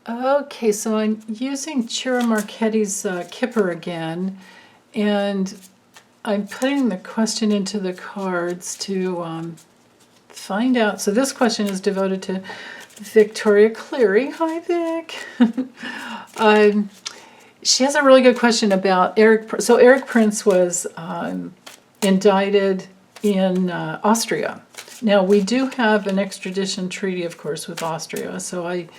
Okay, so I'm using Chira Marchetti's Kipper again, and I'm putting the question into the cards to find out. So this question is devoted to Victoria Cleary. Hi, Vic. She has a really good question about Erik. So Erik Prince was indicted in Austria. Now, we do have an extradition treaty, of course, with Austria, so I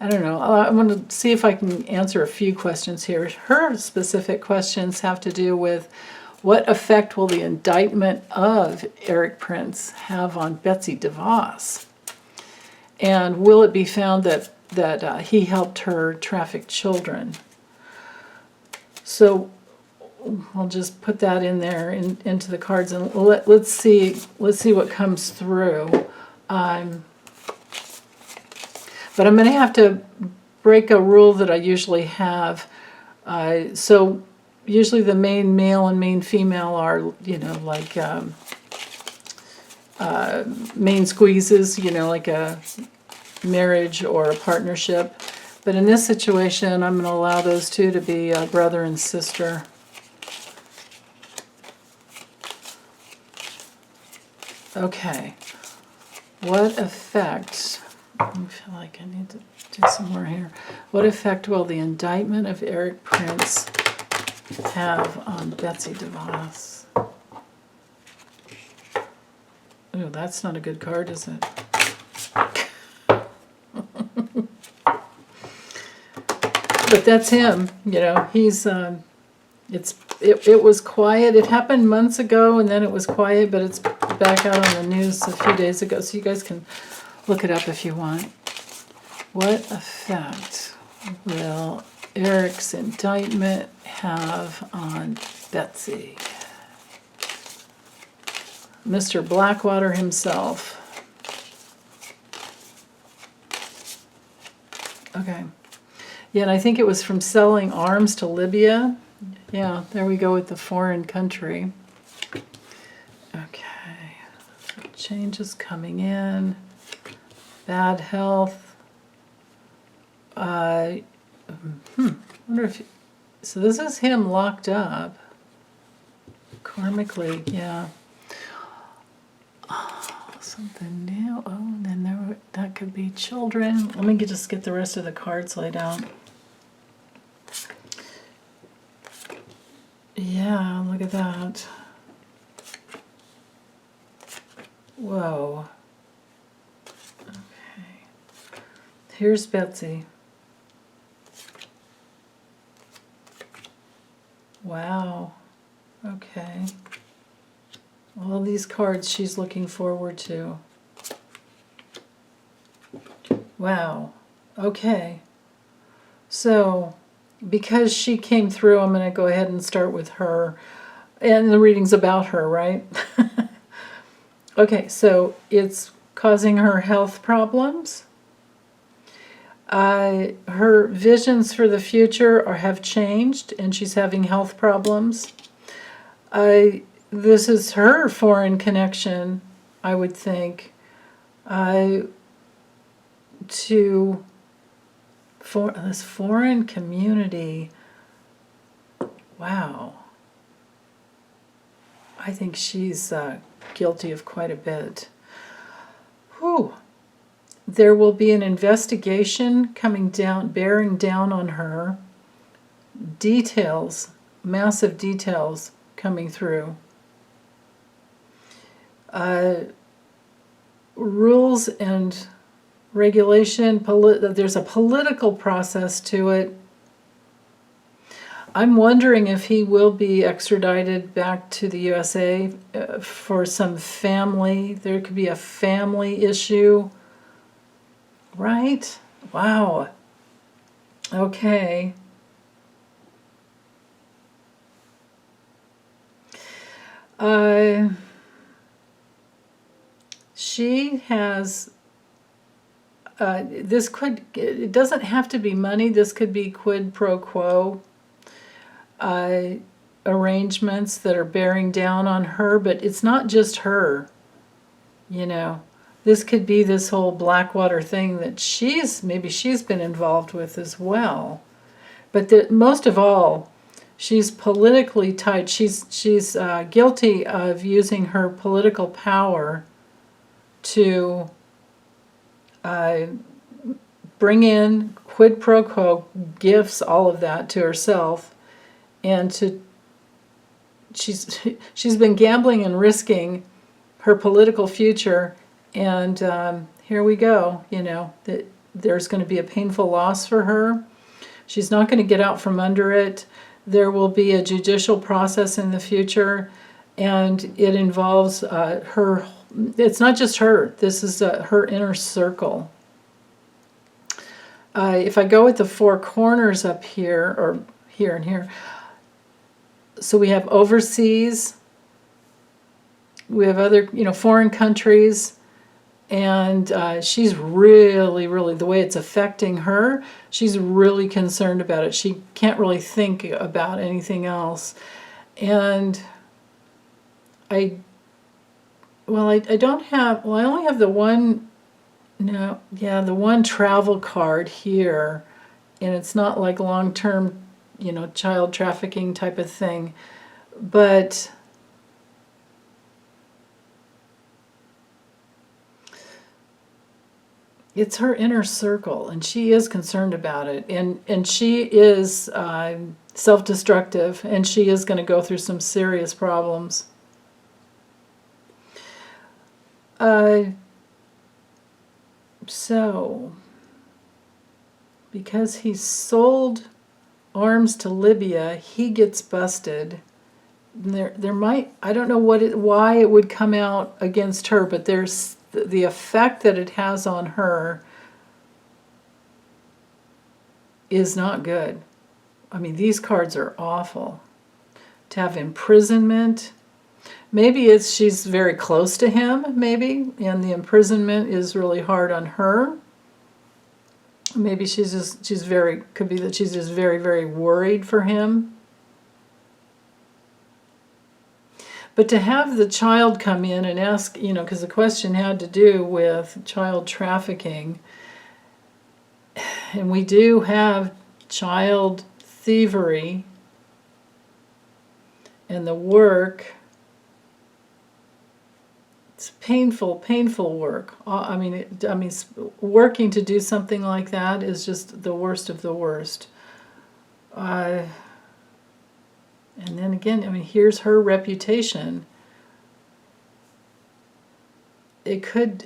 don't know. I'm going to see if I can answer a few questions here. Her specific questions have to do with what effect will the indictment of Erik Prince have on Betsy DeVos? And will it be found that he helped her traffic children? So I'll just put that in there into the cards, and let's see what comes through. But I'm going to have to break a rule that I usually have. So usually the main male and main female are, like main squeezes, like a marriage or a partnership. But in this situation, I'm going to allow those two to be brother and sister. Okay. What effect... I feel like I need to do some more here. What effect will the indictment of Erik Prince have on Betsy DeVos? Oh, that's not a good card, is it? But that's him. He's it was quiet. It happened months ago, and then it was quiet, but it's back out on the news a few days ago, so you guys can look it up if you want. What effect will Erik's indictment have on Betsy? Mr. Blackwater himself. Okay. Yeah, and I think it was from selling arms to Libya. Yeah, there we go with the foreign country. Okay. Changes coming in. Bad health. Wonder if... So this is him locked up. Karmically, yeah. Oh, something new. Oh, and then that could be children. Let me just get the rest of the cards laid out. Yeah, look at that. Whoa. Okay. Here's Betsy. Wow. Okay. All these cards she's looking forward to. Wow. Okay. So, because she came through, I'm going to go ahead and start with her. And the reading's about her, right? Okay, so it's causing her health problems. Her visions for the future have changed, and she's having health problems. This is her foreign connection, I would think, to this foreign community. Wow. I think she's guilty of quite a bit. Whew. There will be an investigation coming down, bearing down on her. Details, massive details coming through. Rules and regulation, there's a political process to it. I'm wondering if he will be extradited back to the USA for some family. There could be a family issue. Right? Wow. Okay. She has, it doesn't have to be money. This could be quid pro quo arrangements that are bearing down on her, but it's not just her, This could be this whole Blackwater thing that maybe she's been involved with as well. But most of all, she's politically tied. She's guilty of using her political power to bring in quid pro quo gifts, all of that to herself, and she's been gambling and risking her political future, and here we go. That there's going to be a painful loss for her. She's not going to get out from under it. There will be a judicial process in the future, and it involves her. It's not just her. This is her inner circle. If I go with the four corners up here, or here and here, so we have overseas, we have other, foreign countries, and she's really, really, the way it's affecting her, she's really concerned about it. She can't really think about anything else. And I don't have, I only have the one, the one travel card here, and it's not like long-term, child trafficking type of thing, but it's her inner circle, and she is concerned about it, and she is self-destructive, and she is going to go through some serious problems. So, because he sold arms to Libya, he gets busted. There might, I don't know why it would come out against her, but there's the effect that it has on her is not good. I mean, these cards are awful. To have imprisonment, maybe she's very close to him, maybe, and the imprisonment is really hard on her. Maybe could be that she's just very, very worried for him. But to have the child come in and ask, because the question had to do with child trafficking, and we do have child thievery, and the work, it's painful, painful work. I mean, working to do something like that is just the worst of the worst. And then again, here's her reputation. It could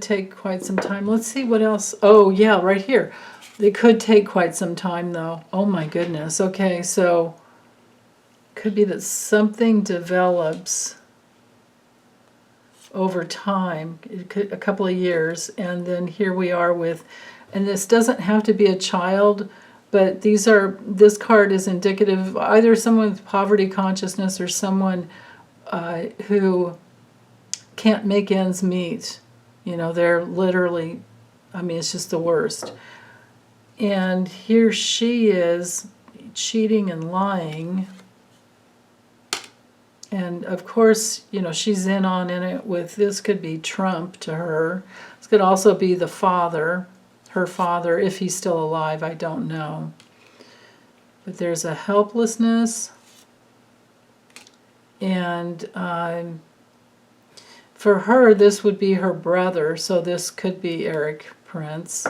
take quite some time. Let's see what else. Oh yeah, right here. It could take quite some time though. Oh my goodness. Okay, so could be that something develops over time, a couple of years, and then here we are with, and this doesn't have to be a child, but this card is indicative of either someone with poverty consciousness or someone who can't make ends meet. They're literally, it's just the worst. And here she is cheating and lying. And of course, she's in it with, this could be Trump to her. This could also be the father, her father, if he's still alive, I don't know. But there's a helplessness. And for her, this would be her brother, so this could be Erik Prince.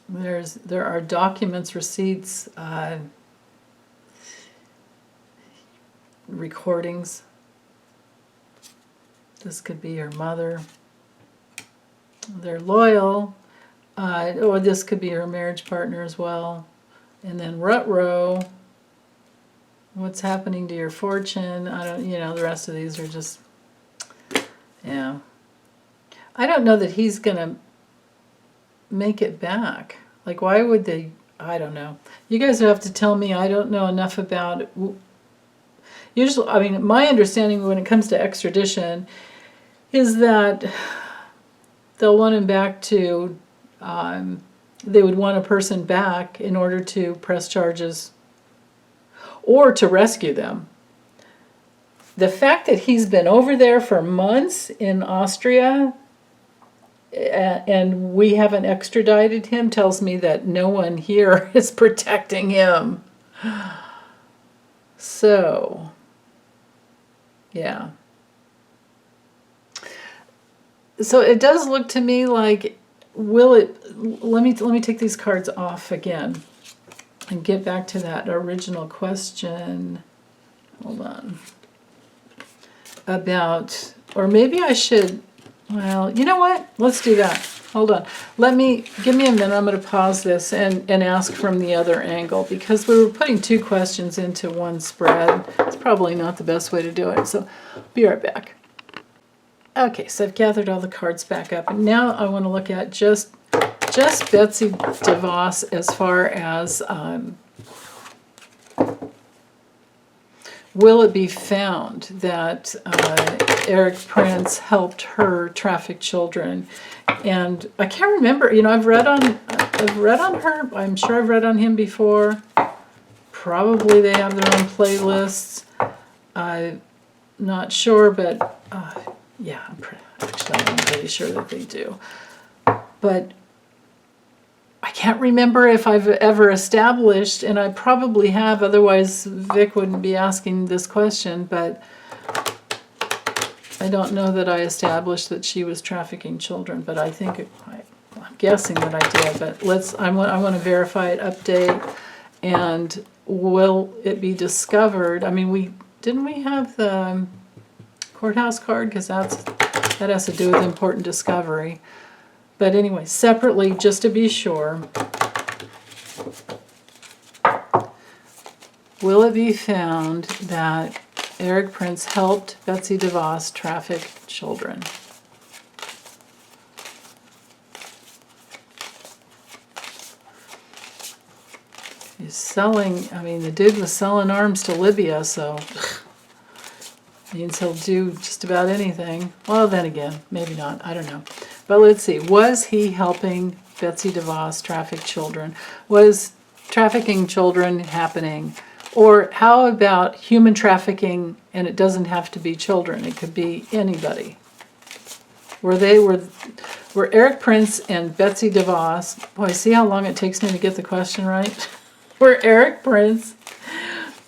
There are documents, receipts, recordings. This could be her mother. They're loyal, or this could be her marriage partner as well. And then Rut-row, what's happening to your fortune? I don't, the rest of these are just, yeah. I don't know that he's gonna make it back. Like, why would they? I don't know. You guys have to tell me. I don't know enough about it. Usually, my understanding when it comes to extradition is that they'll want him back to, they would want a person back in order to press charges or to rescue them. the fact that he's been over there for months in Austria and we haven't extradited him tells me that no one here is protecting him. So, yeah. So it does look to me like, will it, let me take these cards off again and get back to that original question. Hold on. About, or maybe I should, well, you know what? Let's do that. Hold on. Give me a minute. I'm going to pause this and ask from the other angle, because we were putting two questions into one spread. It's probably not the best way to do it. So be right back. Okay, so I've gathered all the cards back up, and now I want to look at just Betsy DeVos as far as will it be found that Erik Prince helped her traffic children? And I can't remember. You know, I've read on her. I'm sure I've read on him before. Probably they have their own playlists. I'm not sure, but yeah, I'm pretty sure that they do. But I can't remember if I've ever established, and I probably have, otherwise Vic wouldn't be asking this question, but I don't know that I established that she was trafficking children, but I think, I'm guessing that I did, but I want to verify it, update, and will it be discovered? I mean, didn't we have the courthouse card? Because that has to do with important discovery. But anyway, separately, just to be sure, will it be found that Erik Prince helped Betsy DeVos traffic children? He's selling, I mean, the dude was selling arms to Libya, so means he'll do just about anything. Well, then again, maybe not. I don't know. But let's see. Was he helping Betsy DeVos traffic children? Was trafficking children happening? Or how about human trafficking, and it doesn't have to be children. It could be anybody. Were Erik Prince and Betsy DeVos, boy, see how long it takes me to get the question right? Were Erik Prince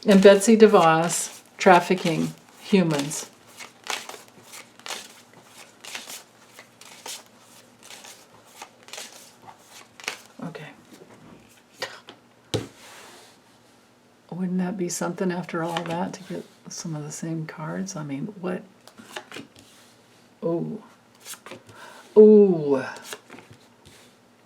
and Betsy DeVos trafficking humans? Okay. Wouldn't that be something after all that to get some of the same cards? I mean, what? Oh. Ooh.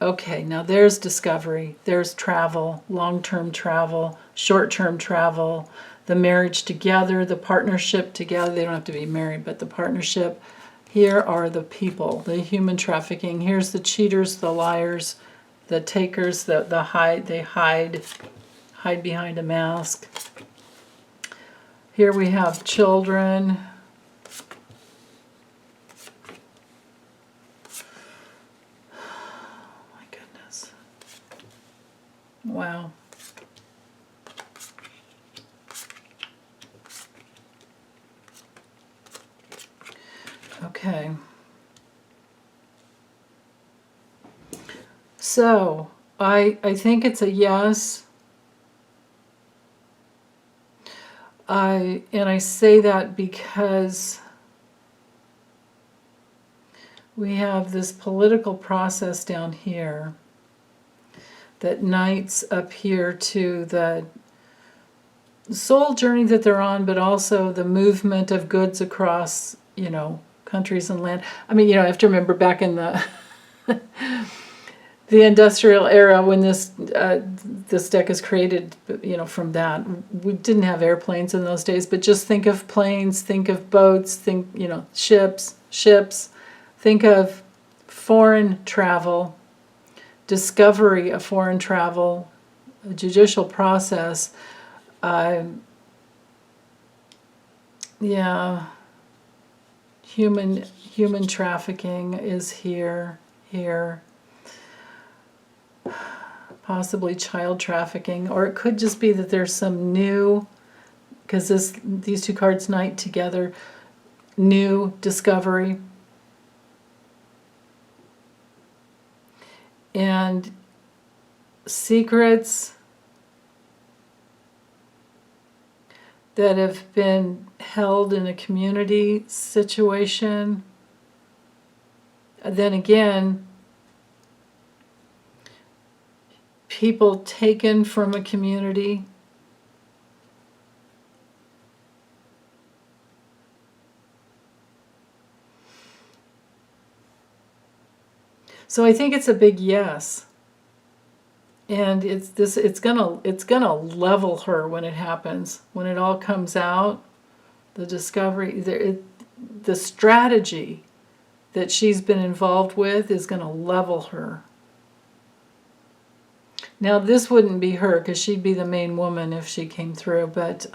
Okay, now there's discovery. There's travel, long-term travel, short-term travel, the marriage together, the partnership together. They don't have to be married, but the partnership. Here are the people, the human trafficking. Here's the cheaters, the liars, the takers, they hide behind a mask. Here we have children. My goodness. Wow. Okay. So, I think it's a yes. And I say that because we have this political process down here that knights up here to the soul journey that they're on, but also the movement of goods across, countries and land. I mean, you have to remember back in the the industrial era when this deck is created, from that. We didn't have airplanes in those days, but just think of planes, think of boats, think, ships, think of foreign travel, discovery of foreign travel, a judicial process. Human trafficking is here. Possibly child trafficking, or it could just be that there's some new because these two cards, Knight together, new discovery. And secrets that have been held in a community situation. Then again, people taken from a community. So I think it's a big yes. And it's gonna level her when it happens. When it all comes out, the discovery, the strategy that she's been involved with is gonna level her. Now this wouldn't be her because she'd be the main woman if she came through, but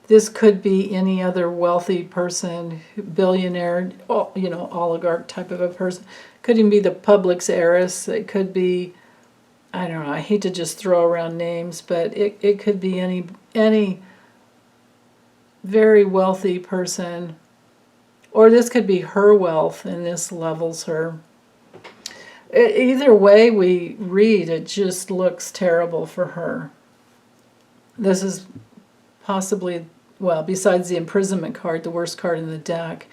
this could be any other wealthy person, billionaire, oligarch type of a person. Could even be the public's heiress. It could be, I don't know, I hate to just throw around names, but it could be any very wealthy person. Or this could be her wealth, and this levels her. Either way we read, it just looks terrible for her. This is possibly, well, besides the imprisonment card, the worst card in the deck.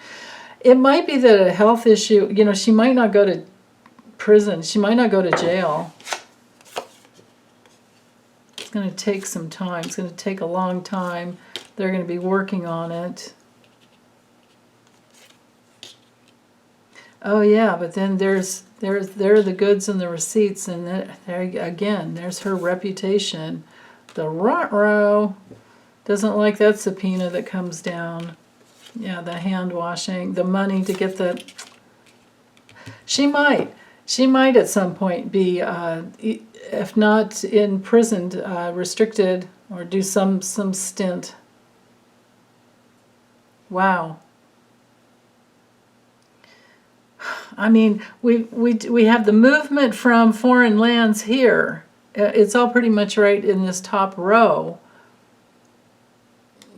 It might be that a health issue, she might not go to prison. She might not go to jail. It's going to take some time. It's going to take a long time. They're going to be working on it. Oh yeah, but then there are the goods and the receipts, and there again, there's her reputation. The runt-row doesn't like that subpoena that comes down. Yeah, the hand washing, the money to get the. She might at some point be, if not imprisoned, restricted, or do some stint. Wow. I mean, we have the movement from foreign lands here. It's all pretty much right in this top row.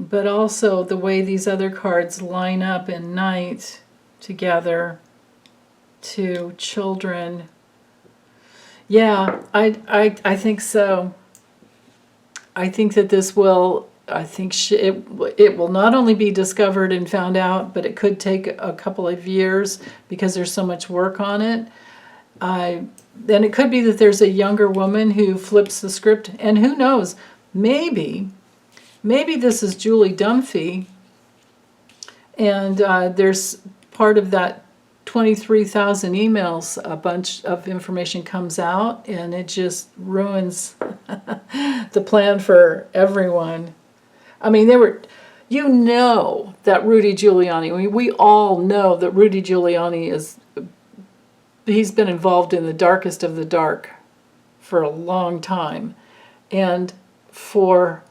But also the way these other cards line up in Knight together to children. Yeah, I think so. I think that this will, it will not only be discovered and found out, but it could take a couple of years because there's so much work on it. Then it could be that there's a younger woman who flips the script, and who knows, maybe this is Julie Dunphy, and there's part of that 23,000 emails, a bunch of information comes out, and it just ruins the plan for everyone. I mean, that Rudy Giuliani, we all know that Rudy Giuliani he's been involved in the darkest of the dark for a long time. And for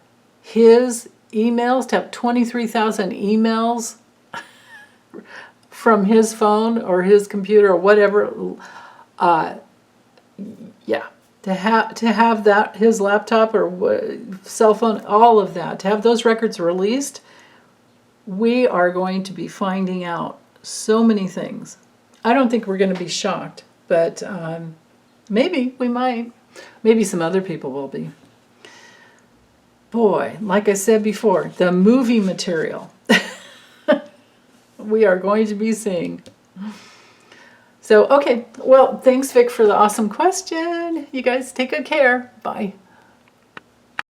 his emails, to have 23,000 emails from his phone or his computer or whatever, to have that, his laptop or cell phone, all of that, to have those records released, we are going to be finding out so many things. I don't think we're going to be shocked, but maybe we might. Maybe some other people will be. Boy, like I said before, the movie material we are going to be seeing. So, okay. Well, thanks, Vic, for the awesome question. You guys take good care. Bye.